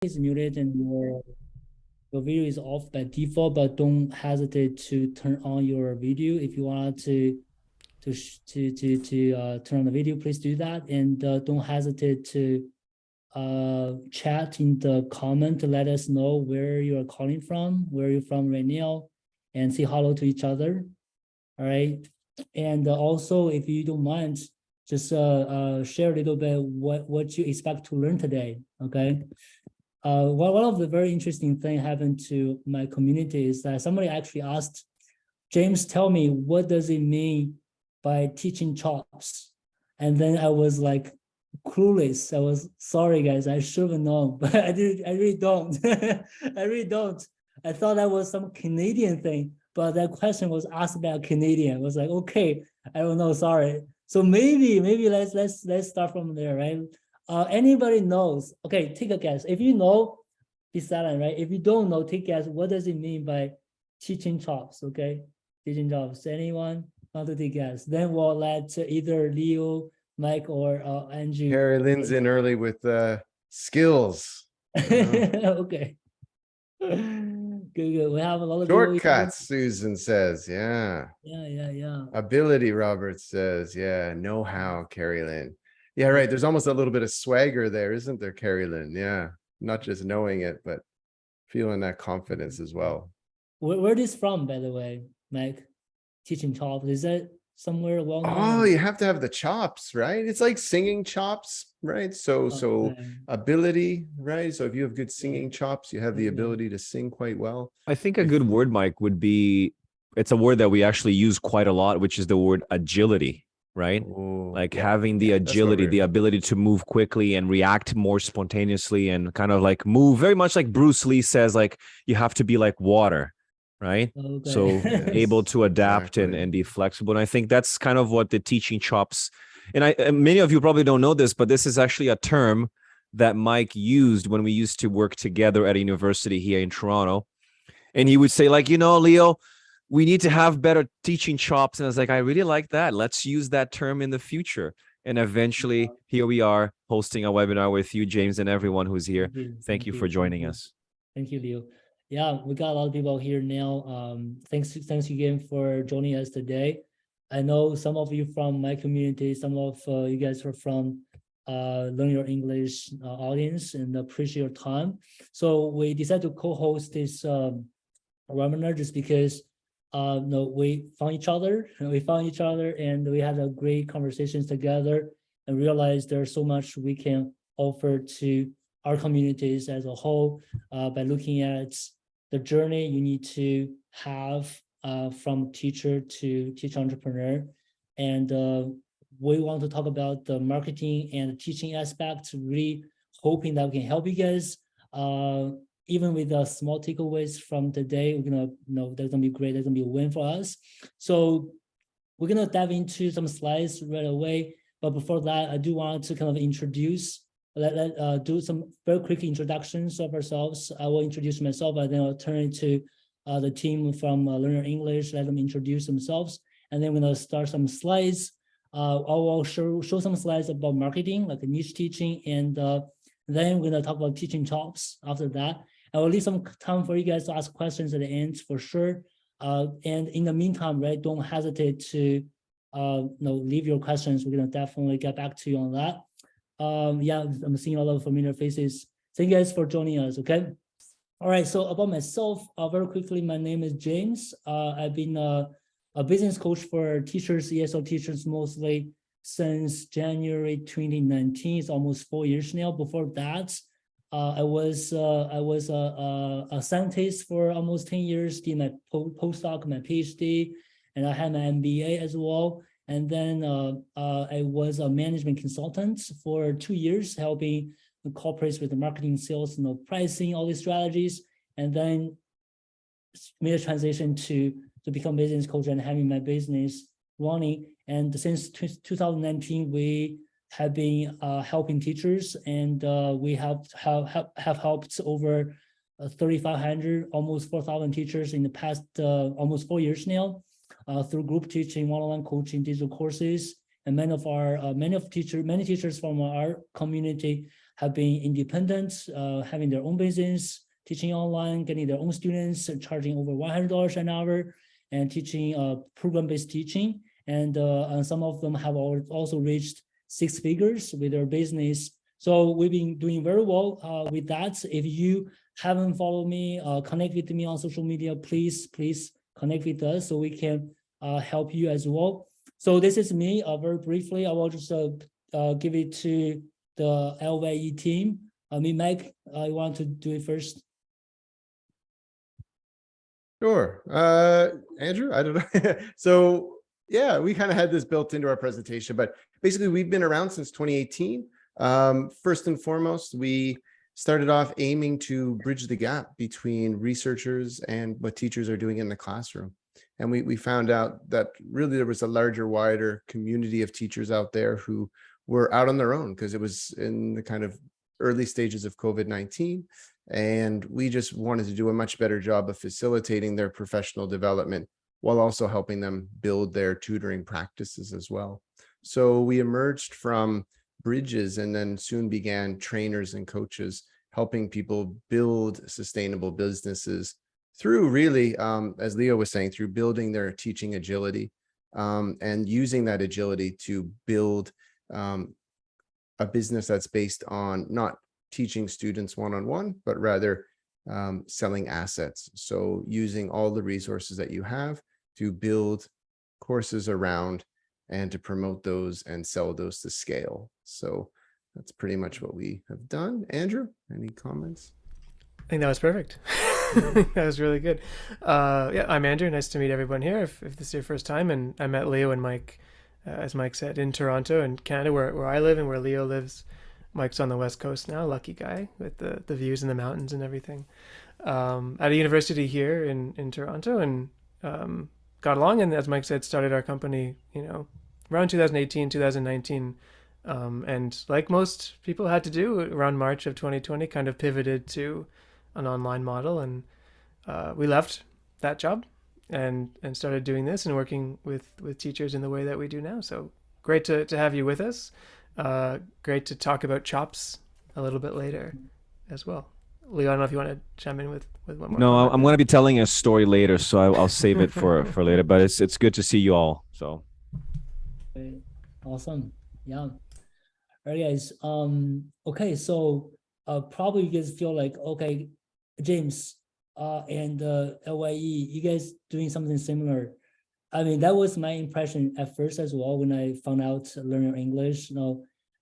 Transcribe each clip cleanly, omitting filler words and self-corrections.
is muted and your video is off by default, but don't hesitate to turn on your video if you want to turn on the video. Please do that, and don't hesitate to chat in the comment to let us know where you are calling from, where you're from right now, and say hello to each other. All right, and also if you don't mind, just share a little bit what you expect to learn today. Okay. One of the very interesting thing happened to my community is that somebody actually asked, James, tell me, what does it mean by teaching chops? And then I was like, clueless. I was sorry, guys. I should have known, but I really don't. I really don't. I thought that was some Canadian thing, but that question was asked by a Canadian. I was like, okay, I don't know. Sorry. So maybe let's start from there, right? Anybody knows? Okay, take a guess. If you know, be silent, right? If you don't know, take a guess. What does it mean by teaching chops? Okay, teaching chops. Anyone want to take a guess? Then we'll let either Leo, Mike, or Angie. Carrie Lynn's in early with skills. Okay. Good. We have a lot of shortcuts. Susan says, yeah. Yeah. Ability, Robert says, yeah. Know-how, Carrie Lynn. Yeah, right. There's almost a little bit of swagger there, isn't there, Carrie Lynn? Yeah, not just knowing it, but feeling that confidence as well. Where is from, by the way, Mike? Teaching chops. Is that somewhere well known? Oh, you have to have the chops, right? It's like singing chops, right? So ability, right? So if you have good singing chops, you have the ability to sing quite well. I think a good word, Mike, would be, it's a word that we actually use quite a lot, which is the word agility, right? Ooh, like having the agility, the ability to move quickly and react more spontaneously and kind of like move very much like Bruce Lee says, like you have to be like water, right? Okay. So able to adapt Exactly. and be flexible. And I think that's kind of what the teaching chops, and many of you probably don't know this, but this is actually a term that Mike used when we used to work together at a university here in Toronto. And he would say like, you know, Leo, we need to have better teaching chops. And I was like, I really like that. Let's use that term in the future. And eventually here we are hosting a webinar with you, James, and everyone who's here. Thank you for joining us. Thank you, Leo. Yeah, we got a lot of people here now. Thanks again for joining us today. I know some of you from my community, some of you guys are from Learn Your English audience, and appreciate your time. So we decided to co-host this webinar just because no, we found each other, and we had a great conversations together and realized there's so much we can offer to our communities as a whole by looking at the journey you need to have from teacher to teacher entrepreneur. And we want to talk about the marketing and teaching aspects, really hoping that we can help you guys. Even with the small takeaways from today, we're gonna that's gonna be great. That's gonna be a win for us. So we're gonna dive into some slides right away. But before that, I do want to kind of introduce, do some very quick introductions of ourselves. I will introduce myself, and then I'll turn it to the team from Learn Your English, let them introduce themselves, and then we're gonna start some slides. I will show some slides about marketing, like niche teaching, and then we're gonna talk about teaching chops after that. I will leave some time for you guys to ask questions at the end for sure. And in the meantime, right, don't hesitate to leave your questions. We're gonna definitely get back to you on that. Yeah, I'm seeing a lot of familiar faces. Thank you guys for joining us. Okay. All right. So about myself, very quickly, my name is James. I've been a business coach for teachers, ESL teachers mostly since January 2019. It's almost 4 years now. Before that, I was a scientist for almost 10 years, did my postdoc, my PhD, and I had my MBA as well. And then I was a management consultant for 2 years, helping corporates with the marketing, sales, pricing, all these strategies, and then made a transition to become business coach and having my business running. And since 2019, we have been helping teachers, and we have helped over 3,500, almost 4,000 teachers in the past almost 4 years now, through group teaching, one-on-one coaching, digital courses, and many teachers from our community have been independent, having their own business, teaching online, getting their own students, charging over $100 an hour, and teaching program-based teaching. And some of them have also reached 6 figures with their business. So we've been doing very well with that. If you haven't followed me, connect with me on social media, please connect with us so we can help you as well. So this is me. Very briefly, I will just give it to the LYE team. Mike, I want to do it first. Sure. Andrew, I don't know. So yeah, we kind of had this built into our presentation, but basically we've been around since 2018. First and foremost, we started off aiming to bridge the gap between researchers and what teachers are doing in the classroom. And we found out that really there was a larger, wider community of teachers out there who were out on their own because it was in the kind of early stages of COVID-19. And we just wanted to do a much better job of facilitating their professional development while also helping them build their tutoring practices as well. So we emerged from bridges and then soon began trainers and coaches helping people build sustainable businesses through really, as Leo was saying, through building their teaching agility and using that agility to build a business that's based on not teaching students one-on-one, but rather selling assets. So using all the resources that you have to build courses around and to promote those and sell those to scale. So that's pretty much what we have done. Andrew, any comments? I think that was perfect. That was really good. Yeah, I'm Andrew. Nice to meet everyone here. If this is your first time, and I met Leo and Mike, as Mike said, in Toronto and Canada, where I live and where Leo lives. Mike's on the West Coast now, lucky guy with the views in the mountains and everything. At a university here in Toronto, and got along, and as Mike said, started our company, around 2018, 2019. And like most people had to do around March of 2020, kind of pivoted to an online model, and we left that job and started doing this and working with teachers in the way that we do now. So great to have you with us. Great to talk about chops a little bit later as well. Leo, I don't know if you want to chime in with one more. No, I'm going to be telling a story later, so I'll save it for later. But it's good to see you all. So awesome, yeah. All right, guys. Okay, so probably you guys feel like, okay, James and LYE, you guys doing something similar. I mean, that was my impression at first as well when I found out learning English.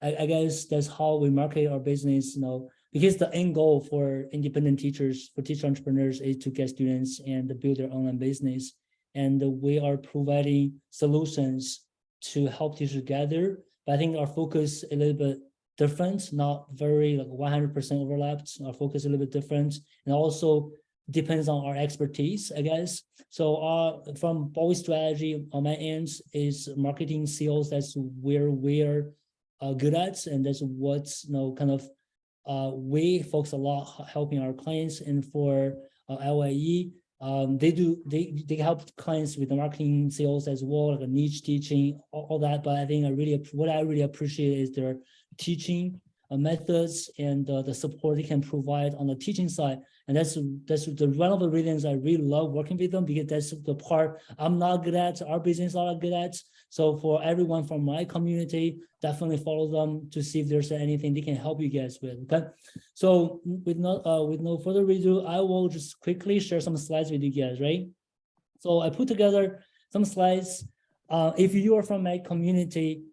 I guess that's how we market our business. Because the end goal for independent teachers, for teacher entrepreneurs, is to get students and build their online business. And we are providing solutions to help teachers gather. But I think our focus is a little bit different, not very 100% overlapped. Our focus is a little bit different, and also depends on our expertise, I guess. So from always strategy on my end is marketing, sales. That's where we're good at, and that's what's kind of we focus a lot helping our clients. And for LYE, they help clients with the marketing, sales as well, like a niche teaching, all that. But I think what I really appreciate is their teaching methods and the support they can provide on the teaching side. And that's one of the reasons I really love working with them, because that's the part I'm not good at, our business are not good at. So for everyone from my community, definitely follow them to see if there's anything they can help you guys with. Okay, so with no further ado, I will just quickly share some slides with you guys, right? So I put together some slides. If you are from my community,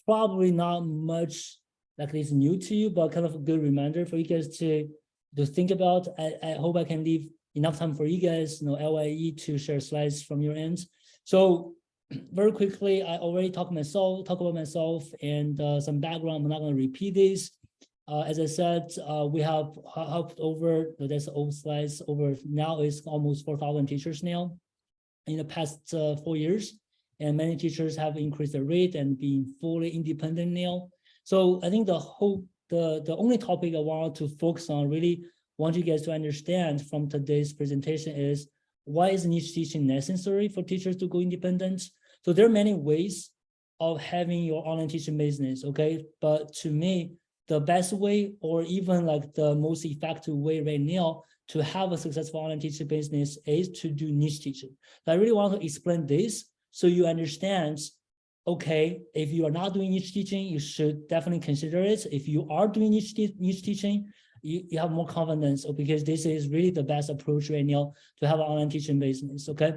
probably not much like this new to you, but kind of a good reminder for you guys to think about. I hope I can leave enough time for you guys, LYE, to share slides from your end. So very quickly, I already talk about myself and some background. I'm not going to repeat this. As I said, we have helped over, that's old slides, over now is almost 4,000 teachers now in the past 4 years. And many teachers have increased their rate and being fully independent now. So I think the only topic I want to focus on, really want you guys to understand from today's presentation, is why is niche teaching necessary for teachers to go independent? So there are many ways of having your online teaching business, okay? But to me, the best way or even like the most effective way right now to have a successful online teaching business is to do niche teaching. So I really want to explain this so you understand, okay, if you are not doing niche teaching, you should definitely consider it. If you are doing niche teaching, you have more confidence because this is really the best approach right now to have an online teaching business, okay?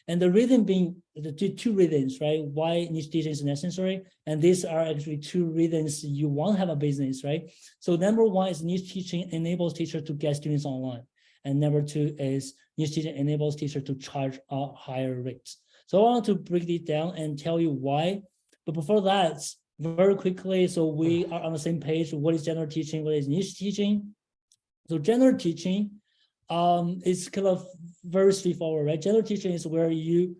And the reason being, the two reasons, right? Why niche teaching is necessary. And these are actually two reasons you want to have a business, right? So number one is niche teaching enables teachers to get students online. And number two is niche teaching enables teachers to charge a higher rates. So I want to break it down and tell you why. But before that, very quickly, so we are on the same page. What is general teaching? What is niche teaching? So general teaching is kind of very straightforward, right? General teaching is where you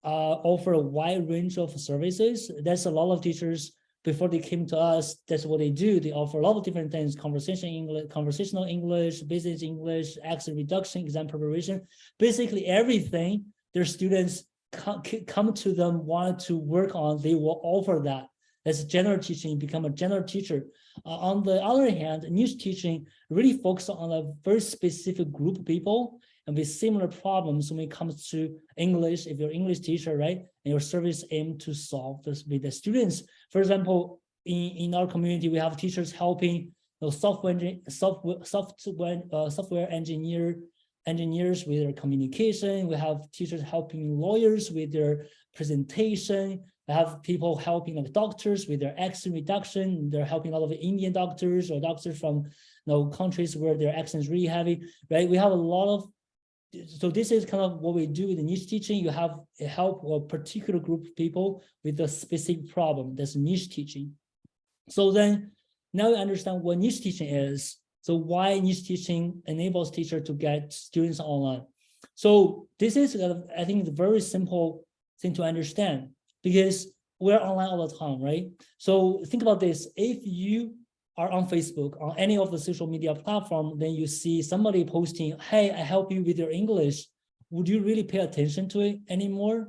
offer a wide range of services. That's a lot of teachers, before they came to us, that's what they do. They offer a lot of different things: conversational English, business English, accent reduction, exam preparation, basically everything their students come to them, want to work on, they will offer that. That's general teaching, become a general teacher. On the other hand, niche teaching really focuses on a very specific group of people and with similar problems when it comes to English. If you're an English teacher, right, and your service aim to solve this with the students. For example, in our community, we have teachers helping software engineers with their communication. We have teachers helping lawyers with their presentation. We have people helping like doctors with their accent reduction. They're helping a lot of Indian doctors or doctors from countries where their accent is really heavy, right? We have a lot of, so this is kind of what we do with the niche teaching. You have a help a particular group of people with a specific problem. That's niche teaching. So then now you understand what niche teaching is. So why niche teaching enables teachers to get students online. So this is, I think, the very simple thing to understand because we're online all the time, right? So think about this. If you are on Facebook, on any of the social media platform, then you see somebody posting, hey, I help you with your English. Would you really pay attention to it anymore?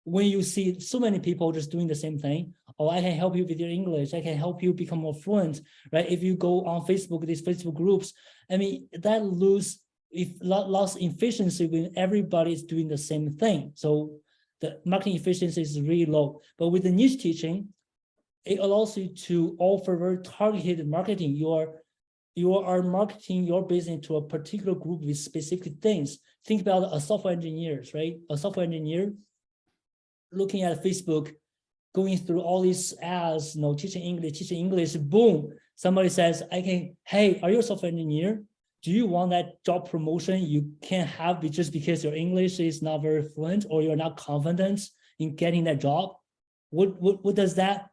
When you see so many people just doing the same thing, oh, I can help you with your English, I can help you become more fluent, right? If you go on Facebook, these Facebook groups, I mean, that lost efficiency when everybody is doing the same thing. So the marketing efficiency is really low. But with the niche teaching, it allows you to offer very targeted marketing. You are marketing your business to a particular group with specific things. Think about a software engineer, right? A software engineer looking at Facebook, going through all these ads, teaching English, boom, somebody says, hey, are you a software engineer? Do you want that job promotion you can't have just because your English is not very fluent or you're not confident in getting that job? What does that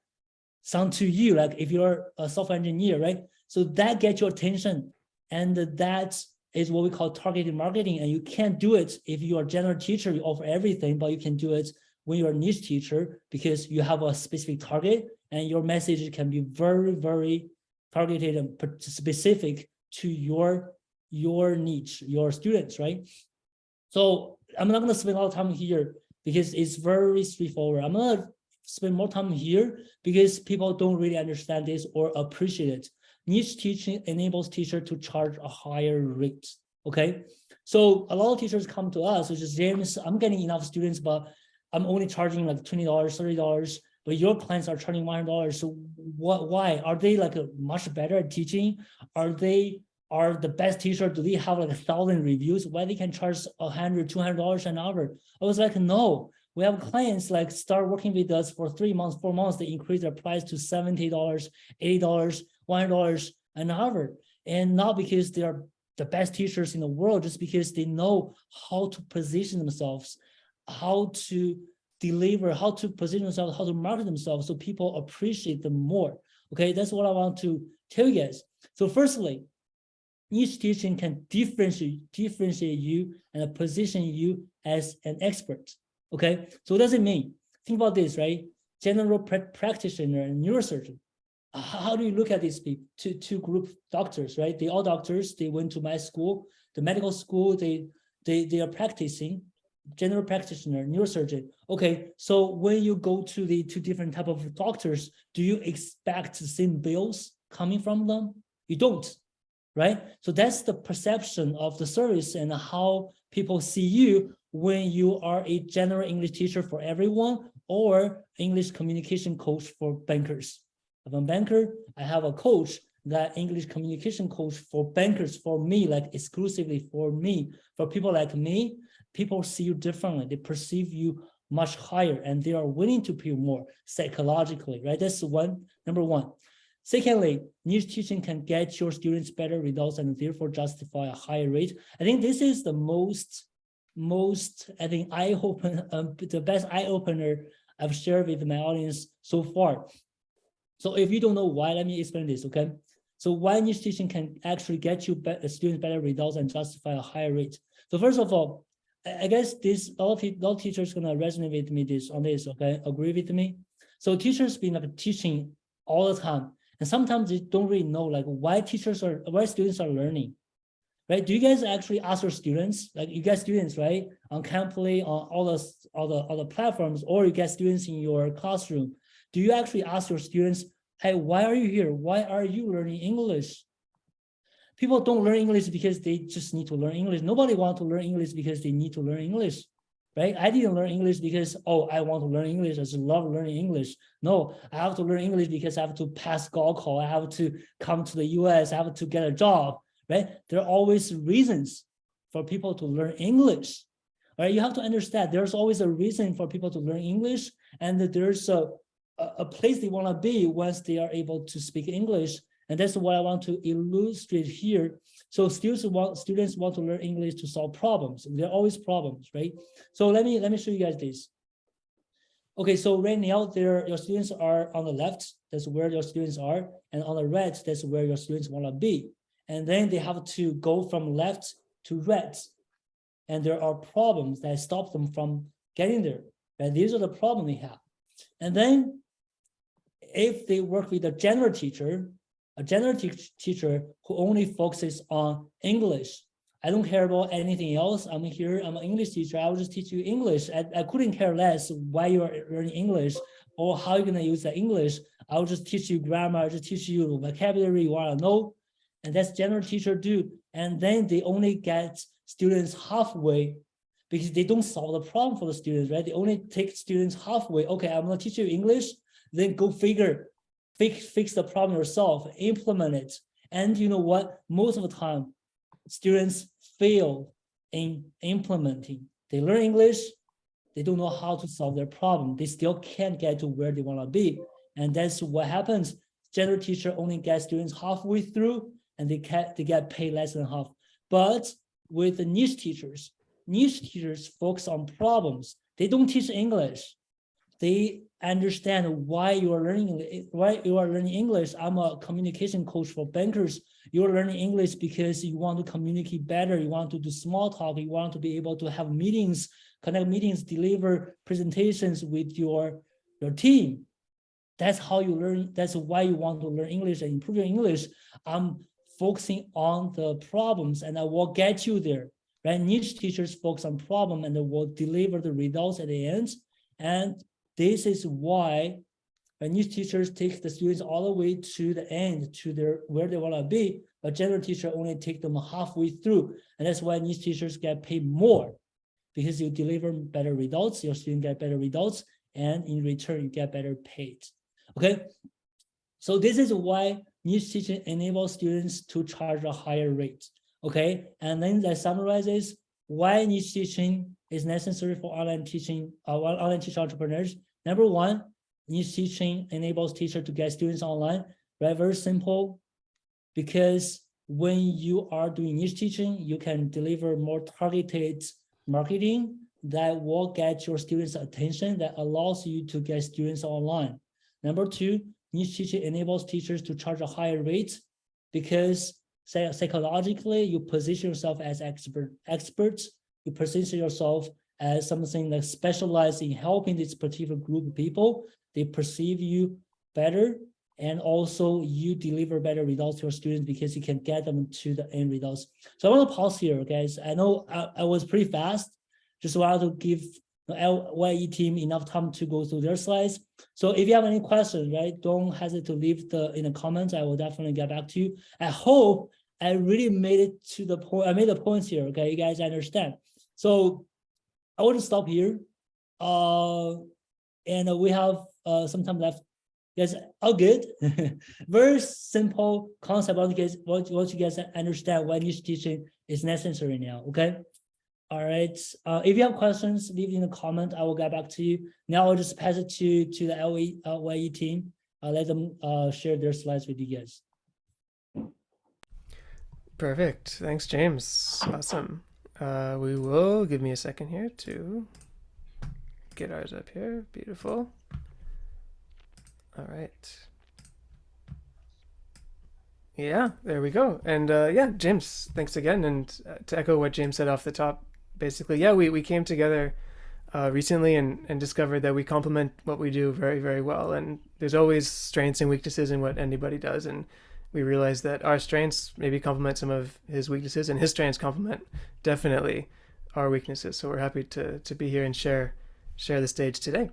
sound to you like if you're a software engineer, right? So that gets your attention. And that is what we call targeted marketing. And you can't do it if you are a general teacher, you offer everything, but you can do it when you're a niche teacher because you have a specific target and your message can be very, very targeted and specific to your niche, your students, right? So I'm not going to spend a lot of time here because it's very straightforward. I'm going to spend more time here because people don't really understand this or appreciate it. Niche teaching enables teachers to charge a higher rate, okay? So a lot of teachers come to us, which is, James, I'm getting enough students, but I'm only charging like $20, $30, but your clients are charging $100. So why? Are they like much better at teaching? Are they the best teacher? Do they have like 1,000 reviews? Why they can charge $100, $200 an hour? I was like, no. We have clients like start working with us for 3 months, 4 months, they increase their price to $70, $80, $100 an hour. And not because they are the best teachers in the world, just because they know how to position themselves, how to deliver, how to position themselves, how to market themselves so people appreciate them more. Okay, that's what I want to tell you guys. So firstly, niche teaching can differentiate you and position you as an expert. Okay, so what does it mean? Think about this, right? General practitioner and neurosurgeon. How do you look at these people? Two group doctors, right? They all doctors. They went to med school, the medical school. They are practicing. General practitioner, neurosurgeon. Okay, so when you go to the two different type of doctors, do you expect the same bills? coming from them? You don't, right? So that's the perception of the service and how people see you when you are a general English teacher for everyone or English communication coach for bankers. I'm a banker, I have a coach, that English communication coach for bankers, for me, like exclusively for me. For people like me, people see you differently. They perceive you much higher and they are willing to pay more psychologically, right? That's number one. Secondly, niche teaching can get your students better results and therefore justify a higher rate. I think this is the most I think the best eye opener I've shared with my audience so far. So if you don't know why, let me explain this, okay? So why niche teaching can actually get you students better results and justify a higher rate. So first of all, I guess a lot of teachers gonna resonate with me on this, okay? Agree with me? So teachers been like teaching all the time, and sometimes they don't really know like why students are learning, right? Do you guys actually ask your students, like you get students, right, on Camply, on all the platforms, or you get students in your classroom? Do you actually ask your students, hey, why are you here? Why are you learning English? People don't learn English because they just need to learn English. Nobody wants to learn English because they need to learn English, right? I didn't learn English because, oh, I want to learn English. I just love learning English. No, I have to learn English because I have to pass Gaokao. I have to come to the US. I have to get a job, right? There are always reasons for people to learn English, right? You have to understand there's always a reason for people to learn English, and that there's a place they want to be once they are able to speak English. And that's what I want to illustrate here. So students want to learn English to solve problems. There are always problems, right? So let me show you guys this. Okay, so right now your students are on the left, that's where your students are, and on the right, that's where your students want to be. And then they have to go from left to right. And there are problems that stop them from getting there. Right? These are the problems they have. And then if they work with a general teacher who only focuses on English, I don't care about anything else. I'm here, I'm an English teacher. I will just teach you English. I couldn't care less why you are learning English or how you're gonna use the English. I'll just teach you grammar, I'll just teach you vocabulary you wanna know. And that's general teacher do. And then they only get students halfway because they don't solve the problem for the students, right? They only take students halfway. Okay, I'm gonna teach you English, then go fix the problem yourself, implement it. And you know what? Most of the time, students fail in implementing. They learn English, they don't know how to solve their problem. They still can't get to where they want to be. And that's what happens. General teacher only gets students halfway through and they get paid less than half. But with the niche teachers focus on problems. They don't teach English. They understand why you are learning English. I'm a communication coach for bankers. You're learning English because you want to communicate better. You want to do small talk. You want to be able to have meetings, connect meetings, deliver presentations with your team. That's how you learn. That's why you want to learn English and improve your English. I'm focusing on the problems and I will get you there. Right? Niche teachers focus on problem and they will deliver the results at the end. And this is why niche teachers take the students all the way to the end, to where they want to be. A general teacher only take them halfway through. And that's why niche teachers get paid more, because you deliver better results, your students get better results, and in return, you get better paid. Okay. So this is why niche teaching enables students to charge a higher rate. Okay. And then that summarizes why niche teaching is necessary for online teaching entrepreneurs. Number one, niche teaching enables teachers to get students online. Right? Very simple. Because when you are doing niche teaching, you can deliver more targeted marketing that will get your students' attention, that allows you to get students online. Number two, niche teaching enables teachers to charge a higher rate because psychologically you position yourself as experts. You position yourself as something that specializes in helping this particular group of people. They perceive you better, and also you deliver better results to your students because you can get them to the end results. So I want to pause here, guys. I know I was pretty fast. Just wanted to give the LYE team enough time to go through their slides. So if you have any questions, right, don't hesitate to leave in the comments. I will definitely get back to you. I hope I really made it to the point. I made the points here. Okay, you guys understand. So I want to stop here. And we have some time left. Yes, all good. Very simple concept. Once you guys understand why niche teaching is necessary now. Okay. All right. If you have questions, leave in the comment. I will get back to you. Now I'll just pass it to the LYE team. I'll let them share their slides with you guys. Perfect. Thanks, James. Awesome. We will give me a second here to get ours up here. Beautiful. All right. Yeah, there we go. And yeah, James, thanks again. And to echo what James said off the top, basically, yeah, we came together recently and discovered that we complement what we do very, very well. And there's always strengths and weaknesses in what anybody does. And we realized that our strengths maybe complement some of his weaknesses, and his strengths complement definitely our weaknesses. So we're happy to be here and share the stage today.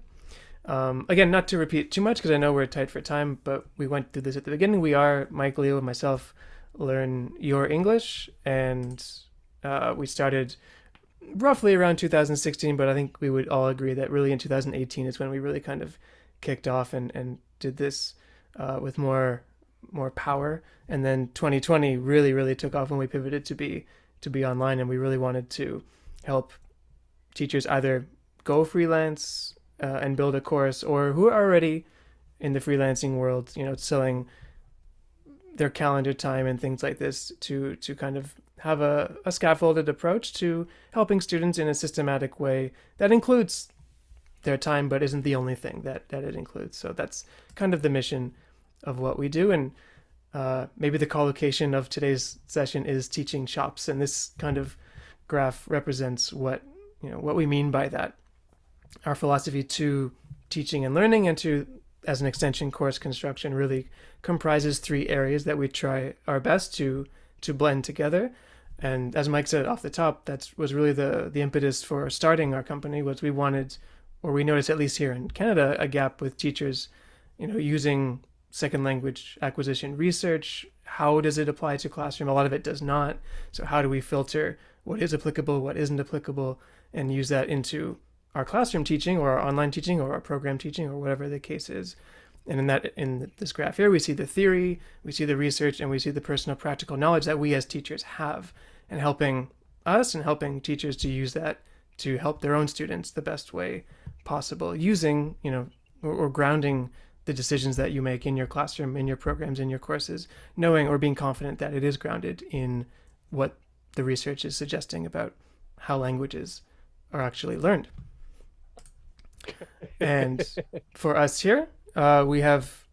Again, not to repeat too much because I know we're tight for time, but we went through this at the beginning. We are, Mike, Leo, and myself, learn your English, and we started roughly around 2016, but I think we would all agree that really in 2018 is when we really kind of kicked off and did this with more power. And then 2020 really took off when we pivoted to be online, and we really wanted to help teachers either go freelance and build a course, or who are already in the freelancing world, selling their calendar time and things like this to kind of have a scaffolded approach to helping students in a systematic way that includes their time, but isn't the only thing that it includes. So that's kind of the mission of what we do. And maybe the collocation of today's session is teaching shops. And this kind of graph represents what we mean by that. Our philosophy to teaching and learning, and to, as an extension, course construction, really comprises three areas that we try our best to blend together. And as Mike said off the top, that was really the impetus for starting our company. Was we wanted, or we noticed at least here in Canada, a gap with teachers, using second language acquisition research. How does it apply to classroom? A lot of it does not. So how do we filter what is applicable, what isn't applicable, and use that into our classroom teaching or our online teaching or our program teaching or whatever the case is? And in this graph here, we see the theory, we see the research, and we see the personal practical knowledge that we as teachers have, and helping us and helping teachers to use that to help their own students the best way possible, using, or grounding the decisions that you make in your classroom, in your programs, in your courses, knowing or being confident that it is grounded in what the research is suggesting about how languages are actually learned. And for us here, we have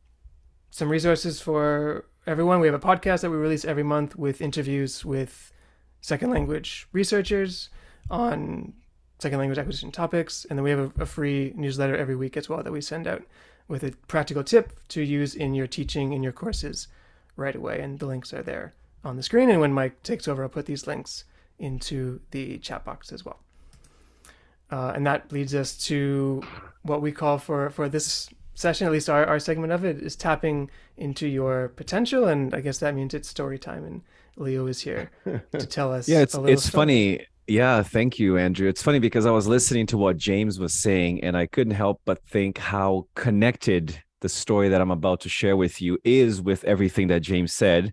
some resources for everyone. We have a podcast that we release every month with interviews with second language researchers on second language acquisition topics. And then we have a free newsletter every week as well that we send out with a practical tip to use in your teaching, in your courses right away. And the links are there on the screen. And when Mike takes over, I'll put these links into the chat box as well. And that leads us to what we call for this session, at least our segment of it, is tapping into your potential. And I guess that means it's story time. And Leo is here to tell us. Yeah, it's funny. Yeah, thank you, Andrew. It's funny because I was listening to what James was saying, and I couldn't help but think how connected the story that I'm about to share with you is with everything that James said.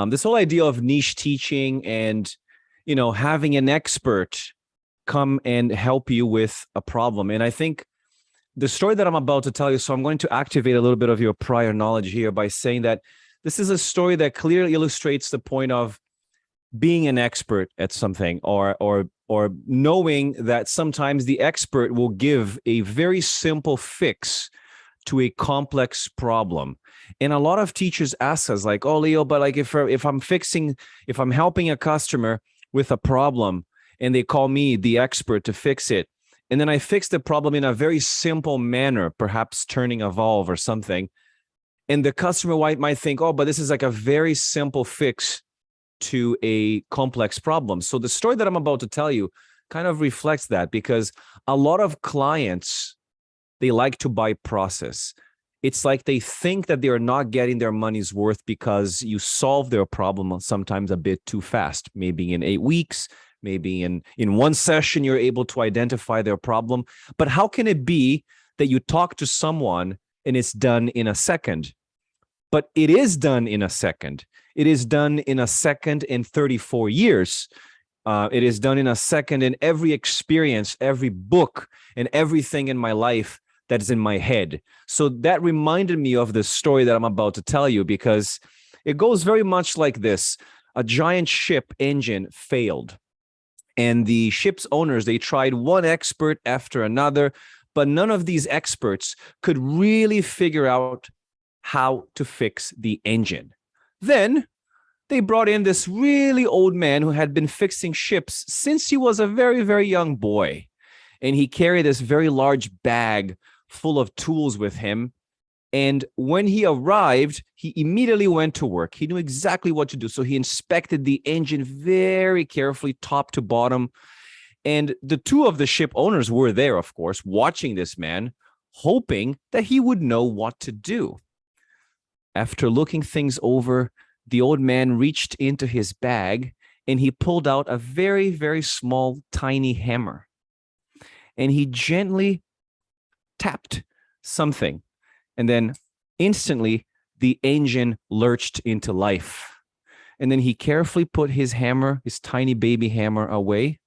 This whole idea of niche teaching and, having an expert come and help you with a problem. And I think the story that I'm about to tell you, so I'm going to activate a little bit of your prior knowledge here by saying that this is a story that clearly illustrates the point of being an expert at something, or knowing that sometimes the expert will give a very simple fix to a complex problem. And a lot of teachers ask us like, oh, Leo, but like if I'm helping a customer with a problem and they call me the expert to fix it, and then I fix the problem in a very simple manner, perhaps turning a valve or something, and the customer might think, oh, but this is like a very simple fix to a complex problem. So the story that I'm about to tell you kind of reflects that, because a lot of clients, they like to buy process. It's like they think that they are not getting their money's worth because you solve their problem sometimes a bit too fast, maybe in 8 weeks, maybe in one session, you're able to identify their problem. But how can it be that you talk to someone and it's done in a second? But it is done in a second. It is done in a second in 34 years. It is done in a second in every experience, every book, and everything in my life that's in my head. So that reminded me of the story that I'm about to tell you, because it goes very much like this. A giant ship engine failed, and the ship's owners, they tried one expert after another, but none of these experts could really figure out how to fix the engine. Then they brought in this really old man who had been fixing ships since he was a very, very young boy. And he carried this very large bag full of tools with him. And when he arrived, he immediately went to work. He knew exactly what to do. So he inspected the engine very carefully, top to bottom. And the two of the ship owners were there, of course, watching this man, hoping that he would know what to do. After looking things over, the old man reached into his bag and he pulled out a very, very small, tiny hammer. And he gently tapped something. And then instantly, the engine lurched into life. And then he carefully put his hammer, his tiny baby hammer, away,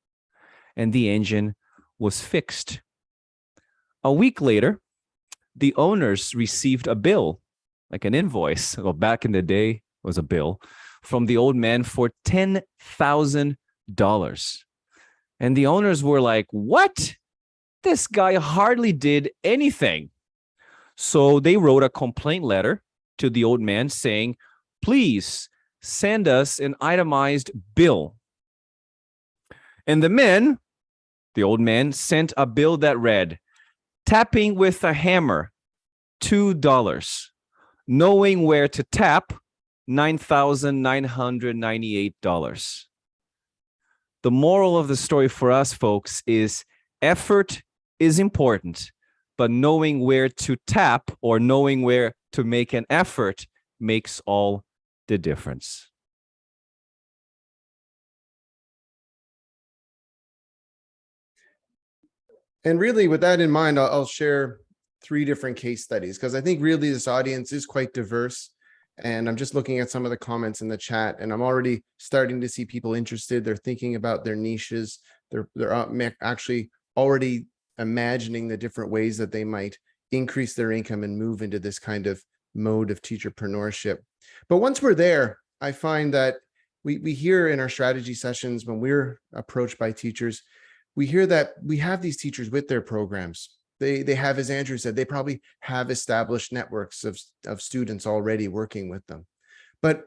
and the engine was fixed. A week later, the owners received a bill, like an invoice. Well, back in the day, it was a bill from the old man for $10,000. And the owners were like, what? This guy hardly did anything. So they wrote a complaint letter to the old man saying, please send us an itemized bill. And the old man sent a bill that read, tapping with a hammer, $2. Knowing where to tap, $9,998. The moral of the story for us, folks, is effort is important, but knowing where to tap or knowing where to make an effort makes all the difference. And really, with that in mind, I'll share 3 different case studies, because I think really this audience is quite diverse. And I'm just looking at some of the comments in the chat, and I'm already starting to see people interested. They're thinking about their niches. They're actually already imagining the different ways that they might increase their income and move into this kind of mode of teacherpreneurship. But once we're there, I find that we hear in our strategy sessions, when we're approached by teachers, we hear that we have these teachers with their programs. They have, as Andrew said, they probably have established networks of students already working with them. But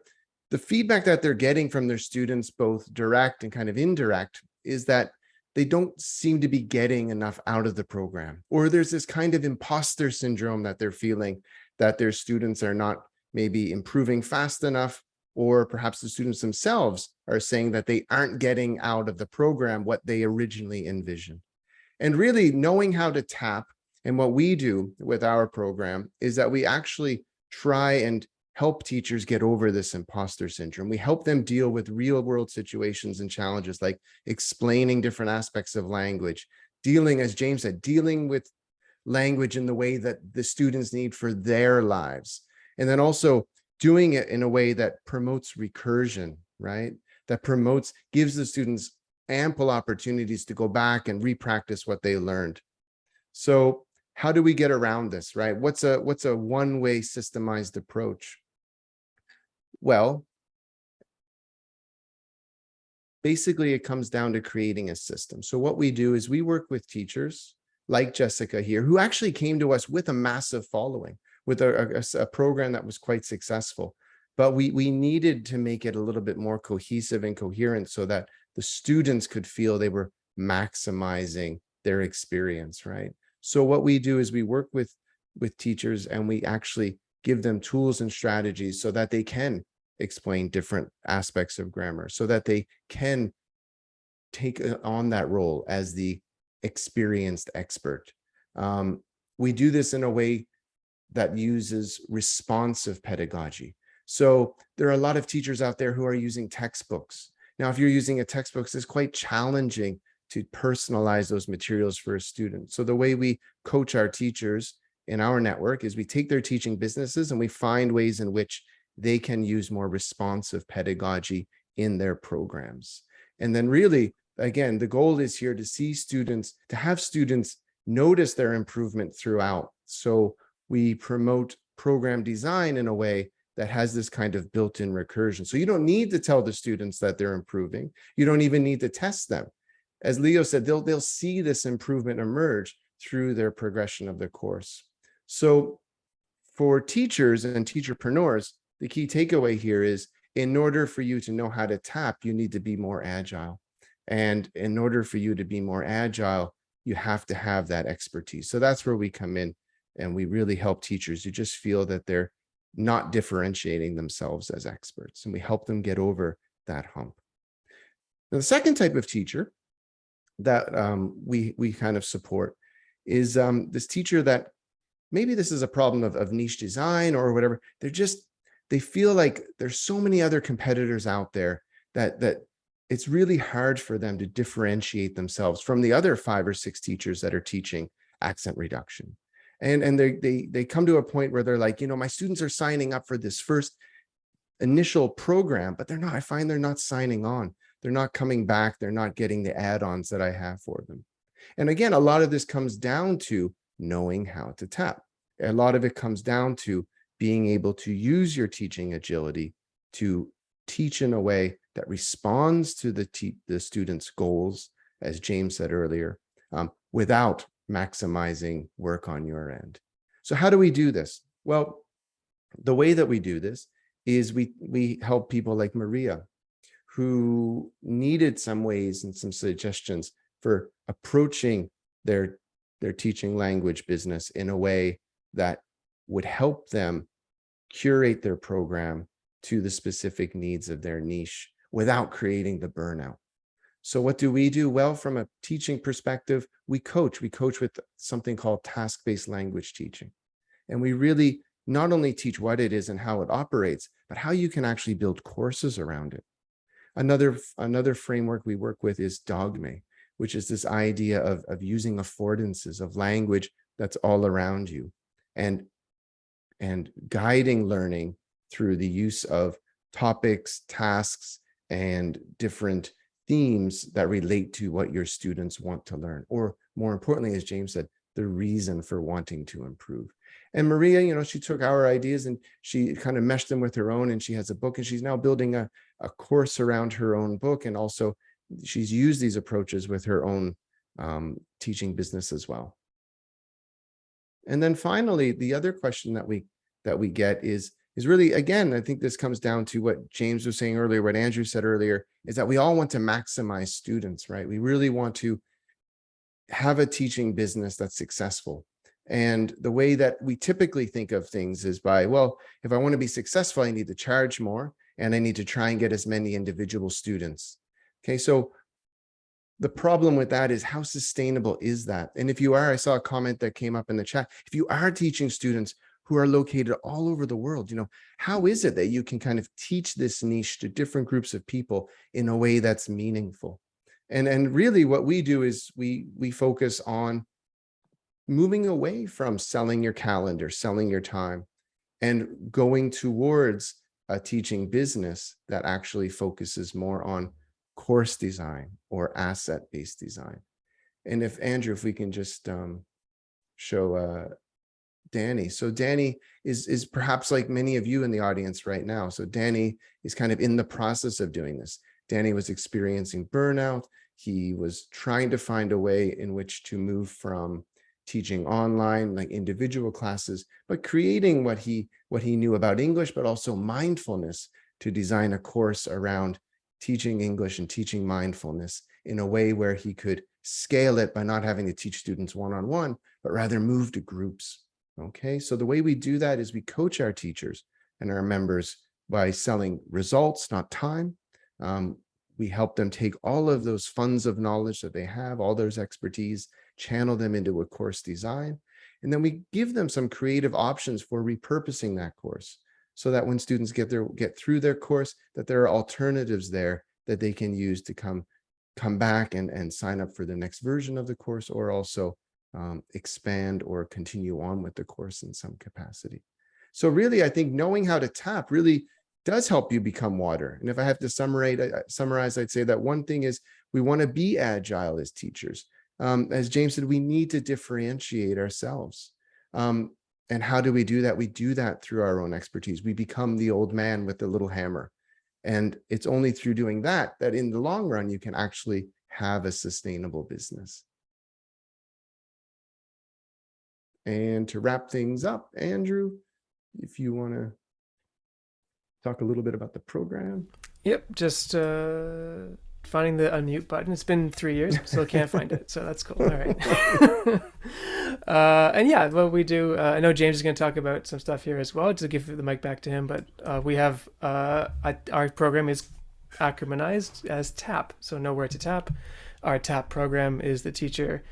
the feedback that they're getting from their students, both direct and kind of indirect, is that they don't seem to be getting enough out of the program. Or there's this kind of imposter syndrome that they're feeling, that their students are not maybe improving fast enough, or perhaps the students themselves are saying that they aren't getting out of the program what they originally envisioned. And really knowing how to tap, and what we do with our program is that we actually try and help teachers get over this imposter syndrome. We help them deal with real world situations and challenges, like explaining different aspects of language, dealing, as James said, dealing with language in the way that the students need for their lives. And then also doing it in a way that promotes recursion, right? That gives the students ample opportunities to go back and re-practice what they learned. So how do we get around this, right? What's a one-way systemized approach? Well, basically it comes down to creating a system. So what we do is we work with teachers like Jessica here, who actually came to us with a massive following, with a program that was quite successful. But we needed to make it a little bit more cohesive and coherent so that the students could feel they were maximizing their experience, right? So what we do is we work with teachers, and we actually give them tools and strategies so that they can explain different aspects of grammar, so that they can take on that role as the experienced expert. We do this in a way that uses responsive pedagogy. So there are a lot of teachers out there who are using textbooks. Now, if you're using a textbook, it's quite challenging to personalize those materials for a student. So the way we coach our teachers in our network is we take their teaching businesses and we find ways in which they can use more responsive pedagogy in their programs. And then really, again, the goal is here to see students, to have students notice their improvement throughout. So we promote program design in a way that has this kind of built-in recursion. So you don't need to tell the students that they're improving. You don't even need to test them. As Leo said, they'll see this improvement emerge through their progression of the course. So for teachers and teacherpreneurs, the key takeaway here is, in order for you to know how to tap, you need to be more agile. And in order for you to be more agile, you have to have that expertise. So that's where we come in, and we really help teachers who just feel that they're not differentiating themselves as experts, and we help them get over that hump. Now, the second type of teacher that we kind of support is this teacher that maybe this is a problem of niche design or whatever. They feel like there's so many other competitors out there that it's really hard for them to differentiate themselves from the other 5 or 6 teachers that are teaching accent reduction. And they come to a point where they're like, my students are signing up for this first initial program, but I find they're not signing on. They're not coming back. They're not getting the add-ons that I have for them. And again, a lot of this comes down to knowing how to tap. A lot of it comes down to being able to use your teaching agility to teach in a way that responds to the student's goals, as James said earlier, without maximizing work on your end. So how do we do this? Well, the way that we do this is we help people like Maria, who needed some ways and some suggestions for approaching their teaching language business in a way that would help them curate their program to the specific needs of their niche without creating the burnout. So what do we do? Well, from a teaching perspective, we coach with something called task-based language teaching. And we really not only teach what it is and how it operates, but how you can actually build courses around it. Another framework we work with is dogme, which is this idea of using affordances of language that's all around you and guiding learning through the use of topics, tasks, and different themes that relate to what your students want to learn, or more importantly, as James said, the reason for wanting to improve. And Maria, she took our ideas and she kind of meshed them with her own, and she has a book, and she's now building a course around her own book. And also she's used these approaches with her own teaching business as well. And then finally, the other question that we get is really, again, I think this comes down to what James was saying earlier, what Andrew said earlier, is that we all want to maximize students, right? We really want to have a teaching business that's successful. And the way that we typically think of things is by, well, if I want to be successful, I need to charge more and I need to try and get as many individual students. Okay, so the problem with that is, how sustainable is that? And if you are, I saw a comment that came up in the chat, if you are teaching students who are located all over the world, how is it that you can kind of teach this niche to different groups of people in a way that's meaningful? And really what we do is we focus on moving away from selling your calendar, selling your time, and going towards a teaching business that actually focuses more on course design or asset-based design. And if Andrew, if we can just show Danny. So Danny is perhaps like many of you in the audience right now. So Danny is kind of in the process of doing this. Danny was experiencing burnout. He was trying to find a way in which to move from teaching online, like individual classes, but creating what he knew about English, but also mindfulness, to design a course around teaching English and teaching mindfulness in a way where he could scale it by not having to teach students one-on-one, but rather move to groups. Okay, so the way we do that is we coach our teachers and our members by selling results, not time. we help them take all of those funds of knowledge that they have, all those expertise, channel them into a course design. And then we give them some creative options for repurposing that course, so that when students get through their course, that there are alternatives there that they can use to come back and sign up for the next version of the course, or also expand or continue on with the course in some capacity. So really, I think knowing how to tap really does help you become water. And if I have to summarize, I'd say that one thing is we want to be agile as teachers. As James said, we need to differentiate ourselves. And how do we do that? We do that through our own expertise. We become the old man with the little hammer. And it's only through doing that in the long run, you can actually have a sustainable business. And to wrap things up, Andrew, if you want to talk a little bit about the program. Yep, just finding the unmute button. It's been 3 years, still can't find it, so that's cool. All right. And yeah, what we do, I know James is going to talk about some stuff here as well, to give the mic back to him, but we have, our program is acronymized as TAP, so know where to tap. Our TAP program is the Teacher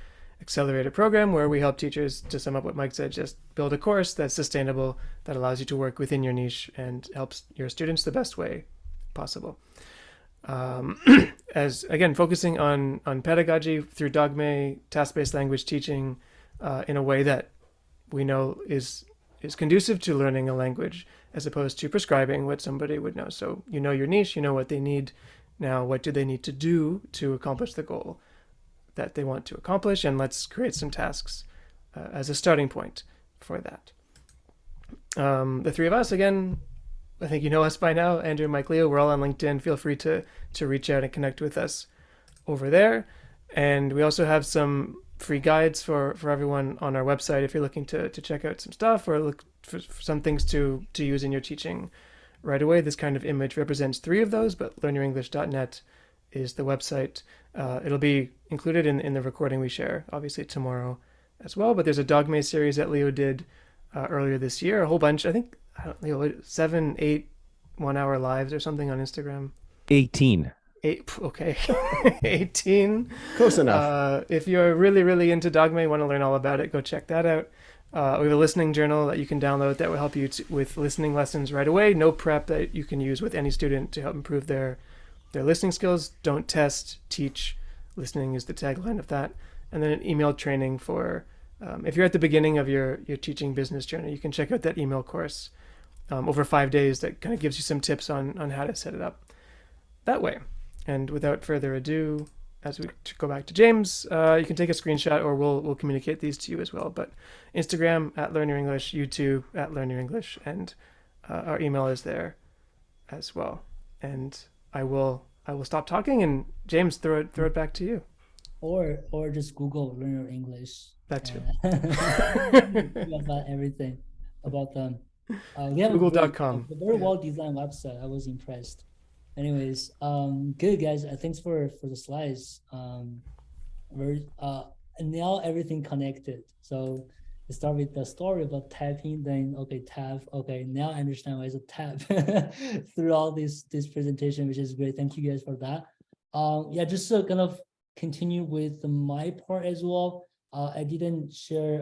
Accelerator program, where we help teachers, to sum up what Mike said, just build a course that's sustainable, that allows you to work within your niche and helps your students the best way possible. As again, focusing on pedagogy through dogme, task-based language teaching in a way that we know is conducive to learning a language, as opposed to prescribing what somebody would know. So you know your niche, you know what they need. Now, what do they need to do to accomplish the goal that they want to accomplish? And let's create some tasks as a starting point for that. The three of us, again, I think you know us by now, Andrew, Mike, Leo, we're all on LinkedIn. Feel free to reach out and connect with us over there. And we also have some free guides for everyone on our website if you're looking to check out some stuff or look for some things to use in your teaching right away. This kind of image represents 3 of those, but learnyorenglish.net is the website. It'll be included in the recording we share, obviously, tomorrow as well. But there's a dogme series that Leo did earlier this year, a whole bunch, I think, 7, 8 1-hour lives or something on Instagram. 18. 8, okay. 18. Close enough. If you're really, really into dogme, want to learn all about it, go check that out. We have a listening journal that you can download that will help you with listening lessons right away. No prep, that you can use with any student to help improve their listening skills. Don't test, teach. Listening is the tagline of that. And then an email training for, if you're at the beginning of your teaching business journey, you can check out that email course over 5 days that kind of gives you some tips on how to set it up that way. And without further ado, as we go back to James, you can take a screenshot, or we'll communicate these to you as well. But Instagram at Learn Your English, YouTube at Learn Your English, and our email is there as well. And I will stop talking, and James, throw it back to you. Or just Google Learn Your English. That too. About everything about them. We have Google.com. a very well designed website. I was impressed. Anyways, good guys. Thanks for the slides. And now everything connected. So we start with the story about tapping, then tap. Okay, now I understand why it's a tap throughout this presentation, which is great. Thank you guys for that. Yeah, just to kind of continue with my part as well. I didn't share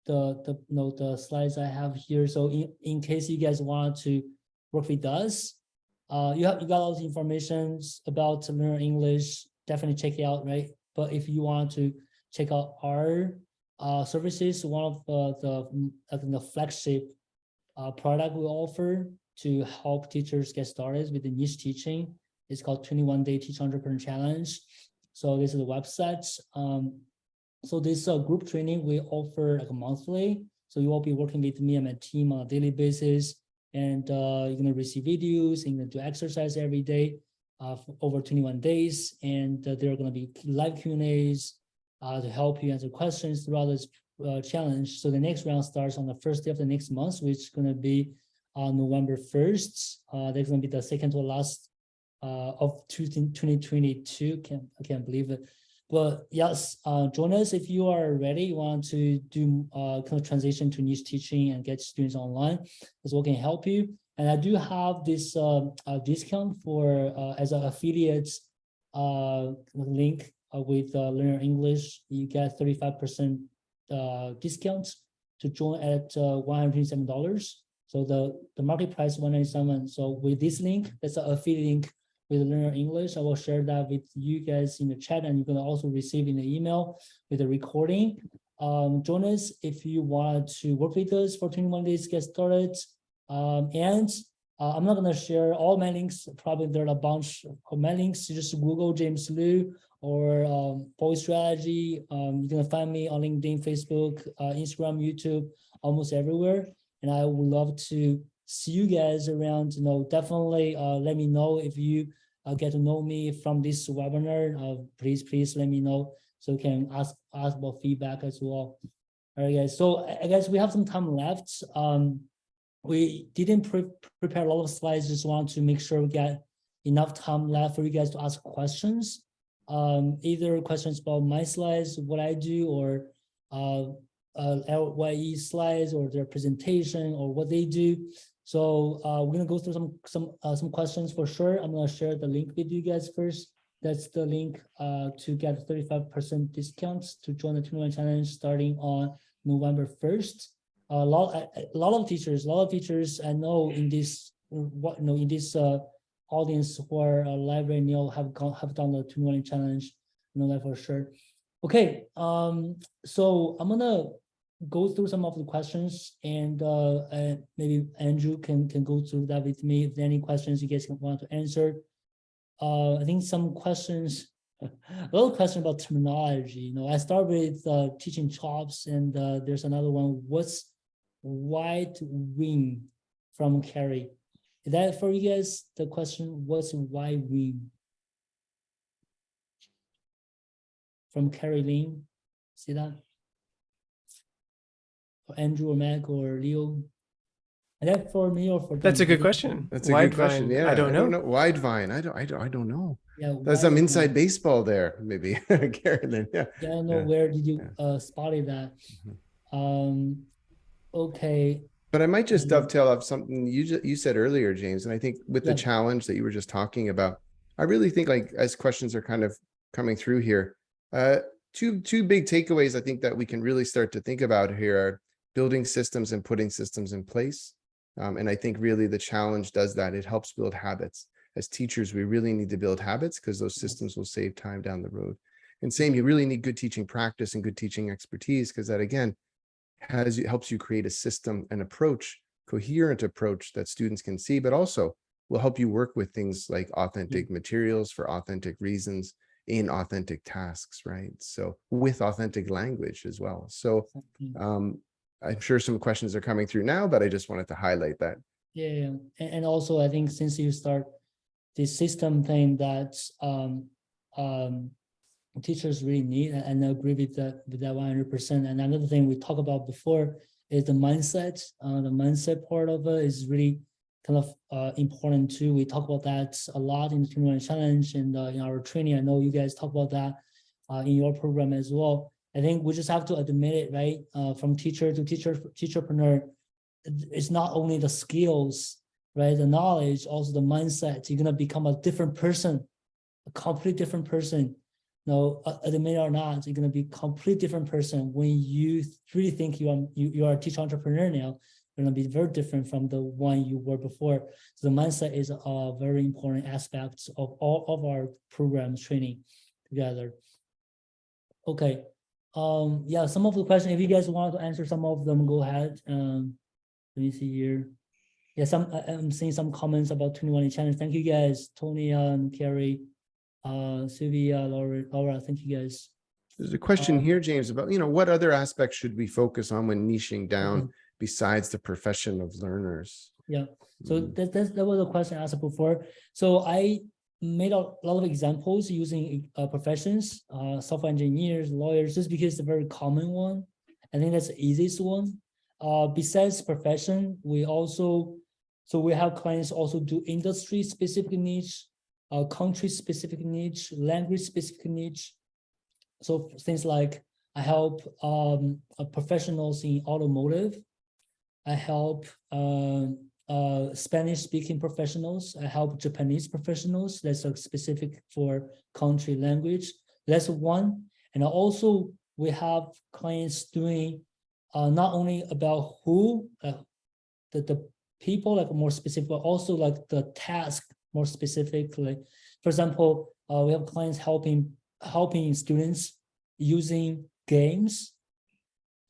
the slides I have here. So in case you guys want to work with us, you got all the information about Learn English. Definitely check it out, right? But if you want to check out our services, one of the flagship product we offer to help teachers get started with the niche teaching is called 21-Day Teach Entrepreneur Challenge. So this is the website. So this group training we offer monthly. So you will be working with me and my team on a daily basis. And you're going to receive videos, and you're going to do exercise every day for over 21 days. And there are going to be live Q&As to help you answer questions throughout this challenge. So the next round starts on the first day of the next month, which is going to be on November 1st. That's going to be the second to last of 2022. I can't believe it. But yes, join us if you are ready. You want to do kind of transition to niche teaching and get students online. That's what can help you. And I do have this discount for as an affiliate link with Learner English. You get 35% discount to join at $127. So the market price is $197. So with this link, that's an affiliate link with Learner English. I will share that with you guys in the chat, and you're gonna also receive in the email with the recording. Join us if you want to work with us for 21 days, get started. And I'm not gonna share all my links. Probably there are a bunch of my links. You just Google James Liu or Voice Strategy. You're gonna find me on LinkedIn, Facebook, Instagram, YouTube, almost everywhere. And I would love to see you guys around. Definitely let me know if you get to know me from this webinar. Please let me know so you can ask about feedback as well. All right, guys. So I guess we have some time left. We didn't prepare a lot of slides. Just want to make sure we get enough time left for you guys to ask questions. Either questions about my slides, what I do, or LYE slides, or their presentation, or what they do. So we're gonna go through some questions for sure. I'm gonna share the link with you guys first. That's the link to get 35% discounts to join the 21 challenge starting on November 1st. A lot of teachers I know in this audience who are live right now have done the 21 challenge. I know that for sure. Okay, so I'm gonna go through some of the questions, and maybe Andrew can go through that with me if there are any questions you guys want to answer. I think some questions, a lot of questions about terminology. I start with teaching chops, and there's another one. What's wide wing from Carrie? Is that for you guys? The question, what's wide wing? From Carrie Lin, see that? For Andrew or Mac or Leo? Is that for me or for them? That's a good question. That's a Wide good question. vine, Yeah, I don't know. Wide vine. I don't know. Yeah, There's some wide inside wing. baseball there, maybe. Carolyn. Yeah. Yeah, I don't know where did you spotted that. Okay. But I might just dovetail off something you said earlier, James. And I think with the Yeah. challenge that you were just talking about, I really think, like, as questions are kind of coming through here, two big takeaways I think that we can really start to think about here are building systems and putting systems in place. And I think really the challenge does that. It helps build habits. As teachers, we really need to build habits because those systems will save time down the road. And same, you really need good teaching practice and good teaching expertise, because that, again, helps you create a system, an approach, coherent approach that students can see, but also will help you work with things like authentic materials for authentic reasons in authentic tasks, right? So with authentic language as well. So I'm sure some questions are coming through now, but I just wanted to highlight that. Yeah. And also I think since you start this system thing that teachers really need, and I agree with that 100%. And another thing we talked about before is the mindset. The mindset part of it is really kind of important too. We talk about that a lot in the 21 challenge and in our training. I know you guys talk about that in your program as well. I think we just have to admit it, right? From teacher to teacherpreneur, it's not only the skills, right? The knowledge, also the mindset. You're gonna become a different person, a completely different person. No, admit it or not, you're gonna be a completely different person when you really think you are a teacher entrepreneur now. You're gonna be very different from the one you were before. So the mindset is a very important aspect of all of our programs training together. Okay. Yeah, some of the questions, if you guys want to answer some of them, go ahead. Let me see here. Yeah, I'm seeing some comments about 21 challenge. Thank you guys, Tony and Carrie, Sylvia, Laura. Thank you guys. There's a question here, James, about, what other aspects should we focus on when niching down besides the profession of learners? Yeah, so that was a question asked before. So I made a lot of examples using professions, software engineers, lawyers, just because it's a very common one. I think that's the easiest one. Besides profession, we have clients also do industry specific niche, country specific niche, language specific niche. So things like I help professionals in automotive. I help Spanish speaking professionals. I help Japanese professionals. That's specific for country language. That's one. And also we have clients doing not only about who, the people, like more specific, but also like the task more specifically. For example, we have clients helping students using games.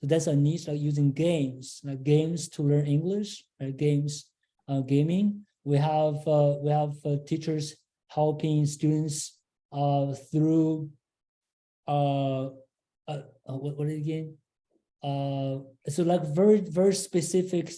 So that's a niche, like using games, like games to learn English, games, gaming. We have teachers helping students through what is it again? So like very specific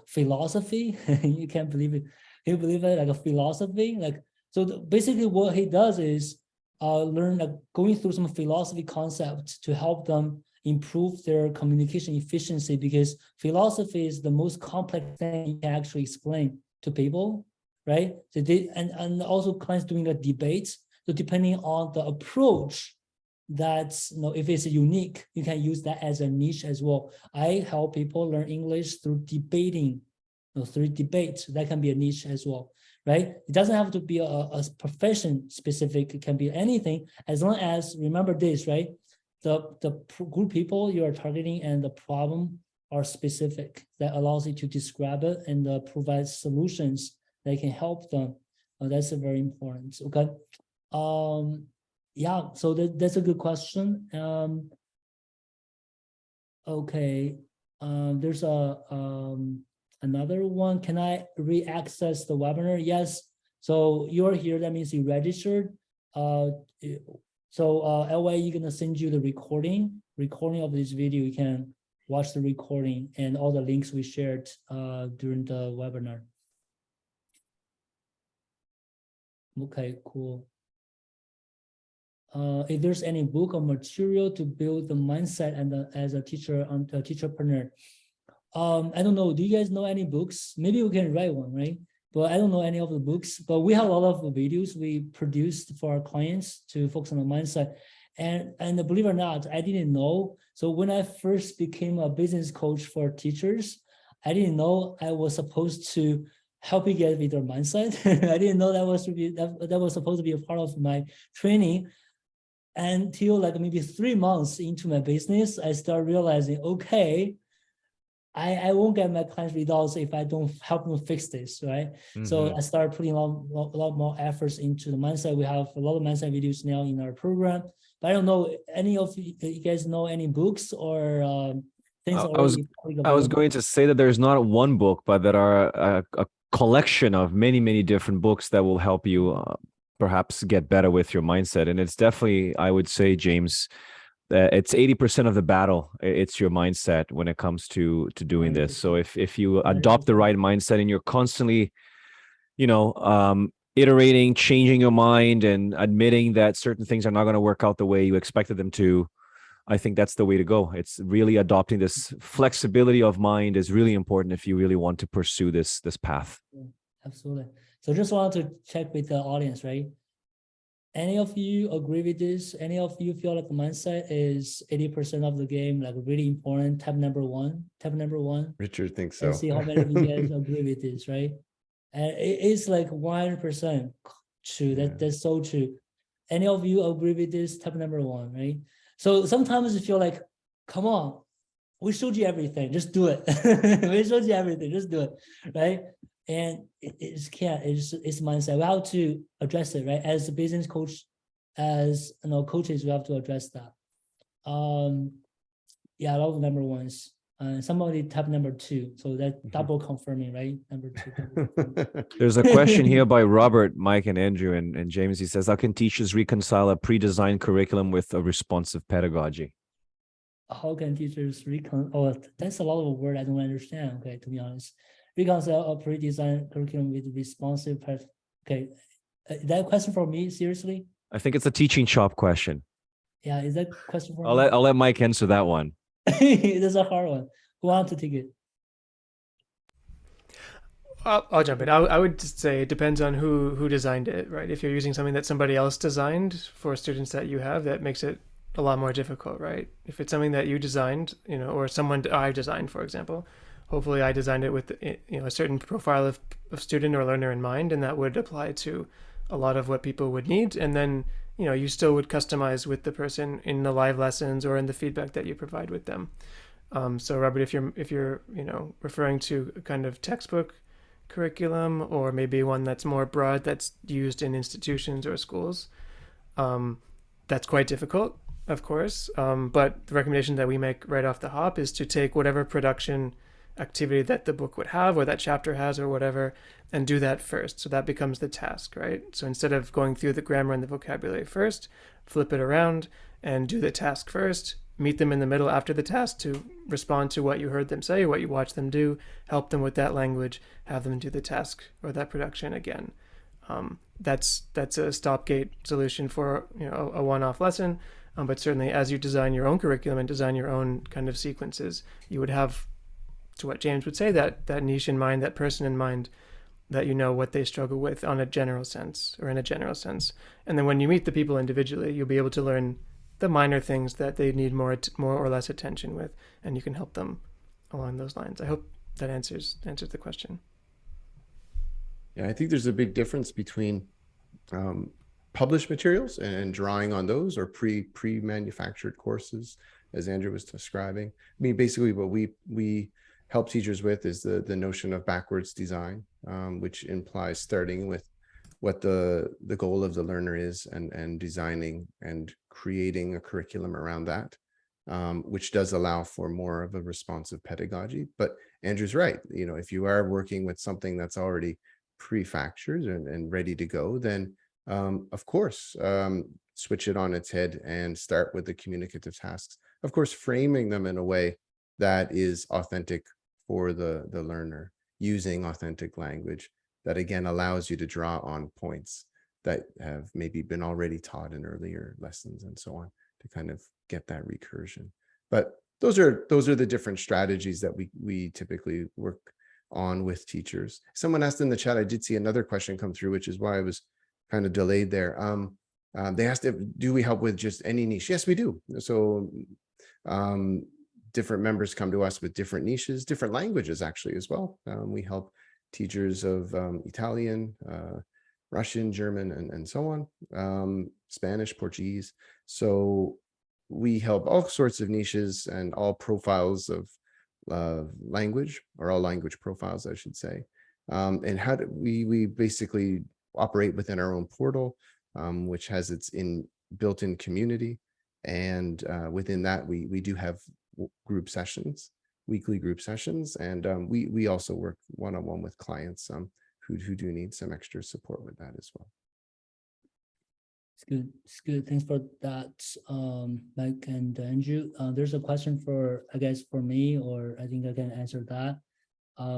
philosophy. You can't believe it. Can you believe it? Like a philosophy, like so. Basically, what he does is learn, like going through some philosophy concepts to help them improve their communication efficiency, because philosophy is the most complex thing you can actually explain to people, right? So and also clients doing the debates. So depending on the approach, that's, if it's unique, you can use that as a niche as well. I help people learn English through debating, through debate. That can be a niche as well, right? It doesn't have to be a profession specific. It can be anything, as long as, remember this, right? The group people you are targeting and the problem are specific. That allows you to describe it and provide solutions that can help them. That's very important. Okay. Yeah, so that's a good question. Okay. There's another one. Can I re-access the webinar? Yes. So you're here, that means you registered. So LA, you're gonna send you the recording of this video. You can watch the recording and all the links we shared during the webinar. Okay, cool. If there's any book or material to build the mindset and as a teacher, a teacherpreneur. I don't know. Do you guys know any books? Maybe we can write one, right? But I don't know any of the books. But we have a lot of videos we produced for our clients to focus on the mindset. And believe it or not, I didn't know. So when I first became a business coach for teachers, I didn't know I was supposed to help you get with their mindset. I didn't know that was supposed to be a part of my training. Until like maybe 3 months into my business, I start realizing, okay, I won't get my clients results if I don't help them fix this, right? Mm-hmm. So I started putting a lot more efforts into the mindset. We have a lot of mindset videos now in our program. But I don't know, any of you guys know any books or things? I was going to say that there's not one book, but there are a collection of many different books that will help you perhaps get better with your mindset. And it's definitely, I would say, James, it's 80% of the battle. It's your mindset when it comes to doing this. So if you adopt the right mindset and you're constantly, iterating, changing your mind and admitting that certain things are not going to work out the way you expected them to, I think that's the way to go. It's really adopting this flexibility of mind is really important if you really want to pursue this path. Yeah, absolutely. So just wanted to check with the audience, right? Any of you agree with this? Any of you feel like the mindset is 80% of the game, like really important? Tab number one. Richard thinks so. Let's see how many of you guys agree with this, right? And it's like 100% true. That's so true. Any of you agree with this? Tab number one, right? So sometimes you feel like, come on, we showed you everything, just do it. We showed you everything, just do it, right? And it's mindset. We have to address it, right? As a business coach, as coaches, we have to address that. Yeah, a lot of number ones. Somebody type number two, so that double confirming, right? Number two. There's a question here by Robert, Mike, and Andrew, and James. He says, "How can teachers reconcile a pre-designed curriculum with a responsive pedagogy?" How can teachers Oh, that's a lot of word I don't understand. Okay, to be honest. Reconcile a pre-designed curriculum with responsive. Okay, is that a question for me? Seriously? I think it's a teaching chop question. Yeah, is that a question for me? I'll let Mike answer that one. That's a hard one. Who wants to take it? I'll jump in. I would just say it depends on who designed it, right? If you're using something that somebody else designed for students that you have, that makes it a lot more difficult, right? If it's something that you designed, or someone I designed, for example, hopefully I designed it with, you know, a certain profile of student or learner in mind, and that would apply to a lot of what people would need. And then, you know, you still would customize with the person in the live lessons or in the feedback that you provide with them. So Robert, if you're you know, referring to a kind of textbook curriculum, or maybe one that's more broad that's used in institutions or schools, that's quite difficult, of course. But the recommendation that we make right off the hop is to take whatever production activity that the book would have, or that chapter has, or whatever, and do that first. So that becomes the task, right? So instead of going through the grammar and the vocabulary first, flip it around and do the task first. Meet them in the middle after the task to respond to what you heard them say, what you watched them do, help them with that language, have them do the task or that production again. That's a stopgate solution for, you know, a one-off lesson. But certainly as you design your own curriculum and design your own kind of sequences, you would have, to what James would say, that niche in mind, that person in mind, that you know what they struggle with on a general sense, or in a general sense. And then when you meet the people individually, you'll be able to learn the minor things that they need more or less attention with, and you can help them along those lines. I hope that answers the question. Yeah, I think there's a big difference between published materials and drawing on those, or pre-manufactured courses, as Andrew was describing. I mean, basically what we help teachers with is the notion of backwards design, which implies starting with what the goal of the learner is, and designing and creating a curriculum around that, which does allow for more of a responsive pedagogy. But Andrew's right. You know, if you are working with something that's already pre-factured and ready to go, then of course, switch it on its head and start with the communicative tasks. Of course, framing them in a way that is authentic for the learner, using authentic language that again allows you to draw on points that have maybe been already taught in earlier lessons and so on, to kind of get that recursion. But those are the different strategies that we typically work on with teachers. Someone asked in the chat, I did see another question come through, which is why I was kind of delayed there. They asked, do we help with just any niche? Yes, we do. So different members come to us with different niches, different languages actually as well. We help teachers of Italian, Russian, German, and so on, Spanish, Portuguese. So we help all sorts of niches and all profiles of language, or all language profiles, I should say. And how do we basically operate within our own portal, which has its built-in community. And within that, we do have group sessions, weekly group sessions. And we also work one-on-one with clients who do need some extra support with that as well. It's good. It's good. Thanks for that, Mike and Andrew. There's a question for, I guess, for me, or I think I can answer that,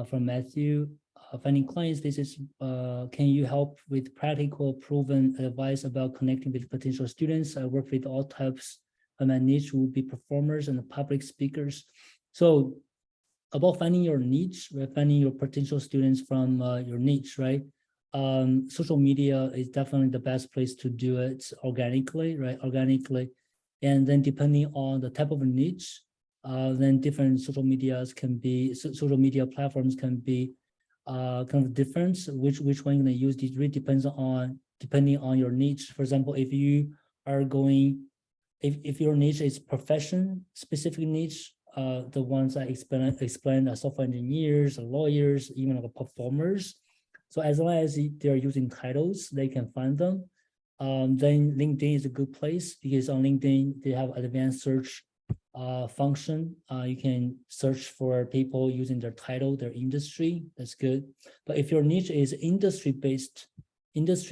from Matthew. Finding clients, this is, can you help with practical proven advice about connecting with potential students? I work with all types, and my niche will be performers and public speakers. So about finding your niche, right? Finding your potential students from your niche, right? Social media is definitely the best place to do it organically, right? Organically. And then depending on the type of niche, then different social media platforms can be kind of different. Which one you're gonna use, it really depends on, depending on your niche. For example, if you are going, if your niche is profession specific niche, the ones I explained are software engineers, lawyers, even like performers. So as long as they're using titles, they can find them. Then LinkedIn is a good place, because on LinkedIn, they have advanced search function. You can search for people using their title, their industry. That's good. But if your niche is interest-based niches,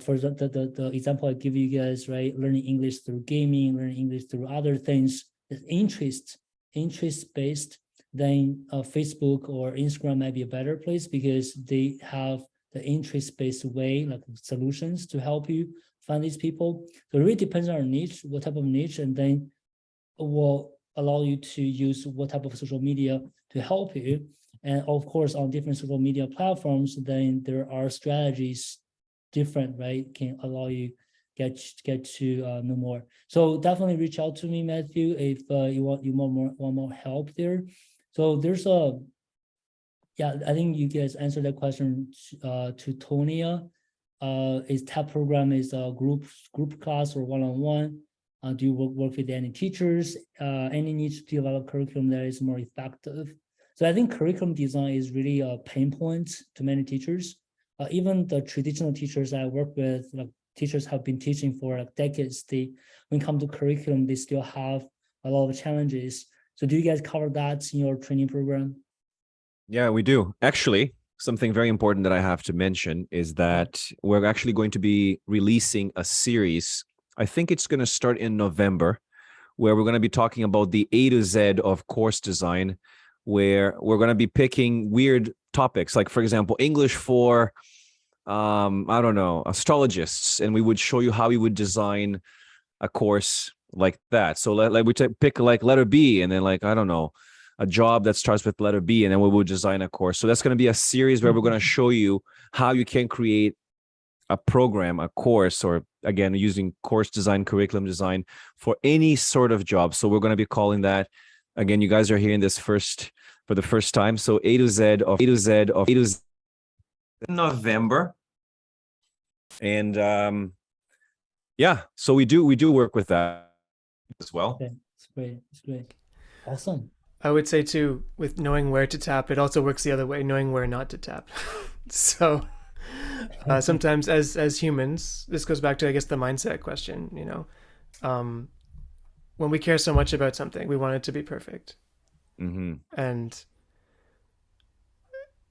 for the example I give you guys, right? Learning English through gaming, learning English through other things, interest-based, then Facebook or Instagram might be a better place, because they have the interest-based way, like solutions to help you find these people. So it really depends on our niche, what type of niche, and then will allow you to use what type of social media to help you. And of course, on different social media platforms, then there are strategies different, right? Can allow you get to know more. So definitely reach out to me, Matthew, if you want more help there. So there's I think you guys answered that question to Tonia. Is TAP program is a group class or one-on-one? Do you work with any teachers? Any needs to develop curriculum that is more effective? So I think curriculum design is really a pain point to many teachers. Even the traditional teachers I work with, like teachers have been teaching for like decades. When it comes to curriculum, they still have a lot of challenges. So do you guys cover that in your training program? Yeah, we do. Actually, something very important that I have to mention is that we're actually going to be releasing a series. I think it's going to start in November, where we're going to be talking about the A to Z of course design, where we're going to be picking weird topics, like, for example, English for, I don't know, astrologists. And we would show you how we would design a course like that. So like we pick like letter B, and then like, I don't know, a job that starts with letter B, and then we will design a course. So that's going to be a series where we're going to show you how you can create a program, a course, or again, using course design, curriculum design for any sort of job. So we're going to be calling that, again, you guys are hearing this for the first time. So A to Z of November. And yeah, so we do work with that as well. Okay, it's great. It's great. Awesome. I would say too, with knowing where to tap, it also works the other way, knowing where not to tap. So sometimes as humans, this goes back to, I guess, the mindset question, you know, when we care so much about something, we want it to be perfect. Mm-hmm. And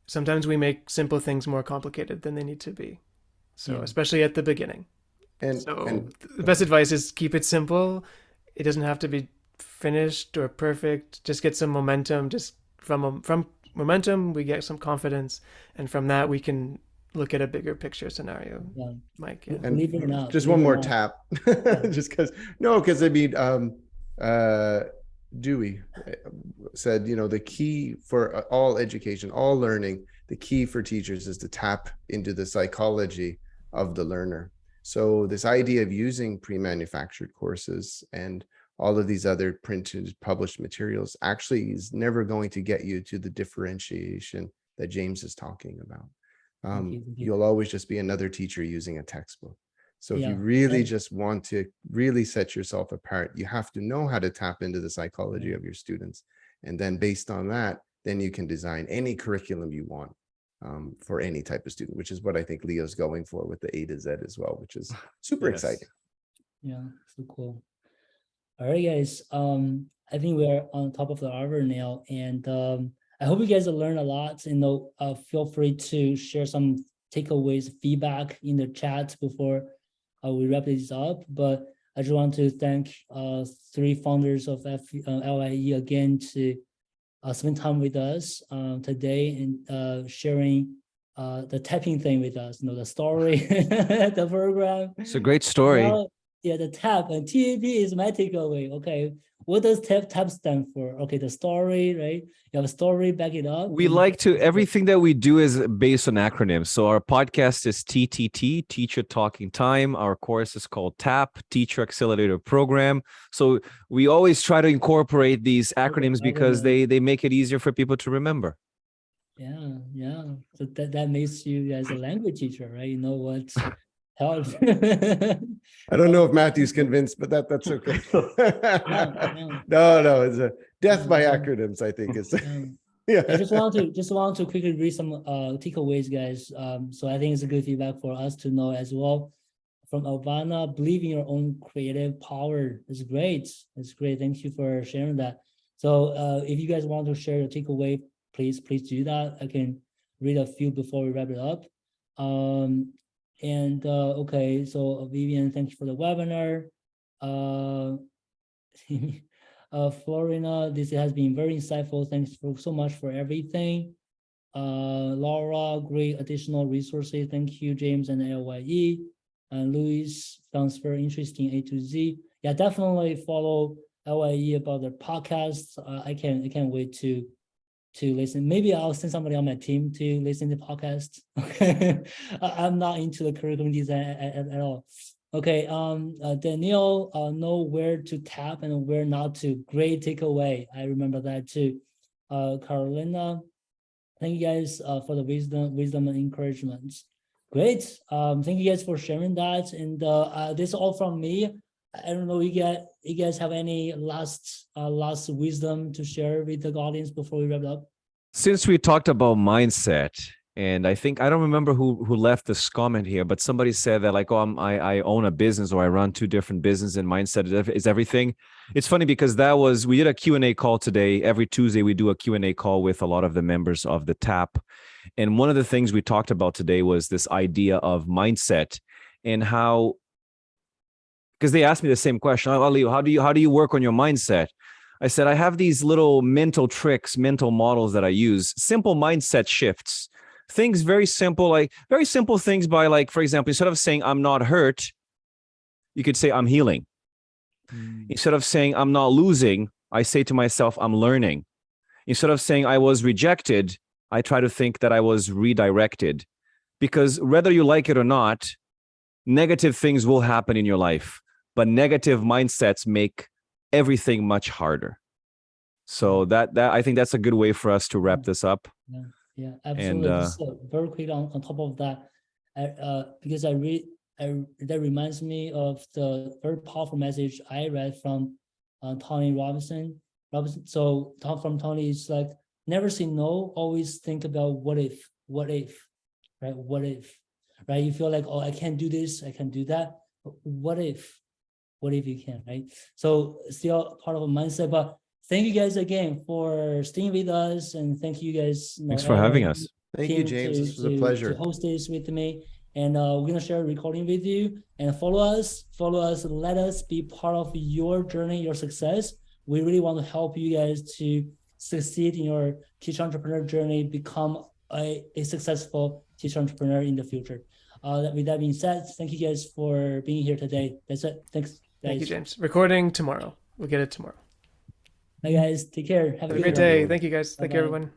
sometimes we make simple things more complicated than they need to be. So especially at the beginning. And The best advice is keep it simple. It doesn't have to be finished or perfect. Just get some momentum. Just from momentum, we get some confidence, and from that, we can look at a bigger picture scenario. Yeah. Mike, yeah. and Believe it or not, just believe one it more or not. tap, just because I mean, Dewey said, you know, the key for all education, all learning, the key for teachers is to tap into the psychology of the learner. So this idea of using pre-manufactured courses and all of these other printed, published materials actually is never going to get you to the differentiation that James is talking about. Thank you. You'll always just be another teacher using a textbook. So if Yeah, you really right. just want to really set yourself apart, you have to know how to tap into the psychology Yeah. of your students. And then based on that, then you can design any curriculum you want for any type of student, which is what I think Leo's going for with the A to Z as well, which is super Yes. exciting. Yeah, so cool. All right, guys. I think we're on top of the hour now, and I hope you guys have learned a lot. You know, feel free to share some takeaways, feedback in the chat before we wrap this up. But I just want to thank three founders of LIE again to spend time with us today and sharing the tapping thing with us. You know, the story, the program. It's a great story. Well, yeah, the TAP and TAP is my takeaway. Okay, what does TAP stand for? Okay, the story, right? You have a story, back it up. We like to, everything that we do is based on acronyms. So our podcast is TTT, Teacher Talking Time. Our course is called TAP, Teacher Accelerator Program. So we always try to incorporate these acronyms because they make it easier for people to remember. Yeah, yeah. So that makes you guys a language teacher, right? You know what helps. I don't know if Matthew's convinced, but that's okay. Yeah. No, it's a death by Yeah. acronyms, I think is. Yeah. I just want to quickly read some takeaways, guys. So I think it's a good feedback for us to know as well. From Alvana, believe in your own creative power. It's great. It's great. Thank you for sharing that. So if you guys want to share your takeaway, please do that. I can read a few before we wrap it up. Okay, so Vivian, thank you for the webinar. Florina, this has been very insightful. Thanks so much for everything. Laura, great additional resources. Thank you, James and LYE. Luis, sounds very interesting. A to Z. Yeah, definitely follow LYE about their podcasts. I can't wait to listen. Maybe I'll send somebody on my team to listen to podcasts. I'm not into the curriculum design at all. Okay, Daniel, know where to tap and where not to. Great takeaway. I remember that too. Carolina, thank you guys for the wisdom and encouragement. Great. Thank you guys for sharing that. And this is all from me. I don't know, you guys have any last wisdom to share with the audience before we wrap it up? Since we talked about mindset, and I think I don't remember who left this comment here, but somebody said that like, oh, I own a business or I run two different businesses and mindset is everything. It's funny because we did a Q&A call today. Every Tuesday we do a Q&A call with a lot of the members of the TAP. And one of the things we talked about today was this idea of mindset and how, because they asked me the same question, oh, Leo, how do you work on your mindset? I said, I have these little mental tricks, mental models that I use, simple mindset shifts, things very simple, like very simple things by like, for example, instead of saying I'm not hurt, you could say I'm healing. Instead of saying I'm not losing, I say to myself, I'm learning. Instead of saying I was rejected, I try to think that I was redirected. Because whether you like it or not, negative things will happen in your life, but negative mindsets make everything much harder. So that I think that's a good way for us to wrap this up. Yeah, absolutely. And Just very quick on top of that, because that reminds me of the very powerful message I read from Tony Robinson. So from Tony is like, never say no, always think about what if, right? What if, right? You feel like, oh, I can't do this, I can do that. But what if you can, right? So still part of a mindset, but thank you guys again for staying with us, and thank you guys. thanks for having us. Thank you, James. This was a pleasure. To host this with me, and we're gonna share a recording with you. And follow us. Let us be part of your journey, your success. We really want to help you guys to succeed in your teacher entrepreneur journey, become a successful teacher entrepreneur in the future. With that being said, thank you guys for being here today. That's it. Thanks, guys. Thank you, James. Recording tomorrow. We'll get it tomorrow. Bye, guys. Take care. Have a great day. Thank you, guys. Thank you, everyone.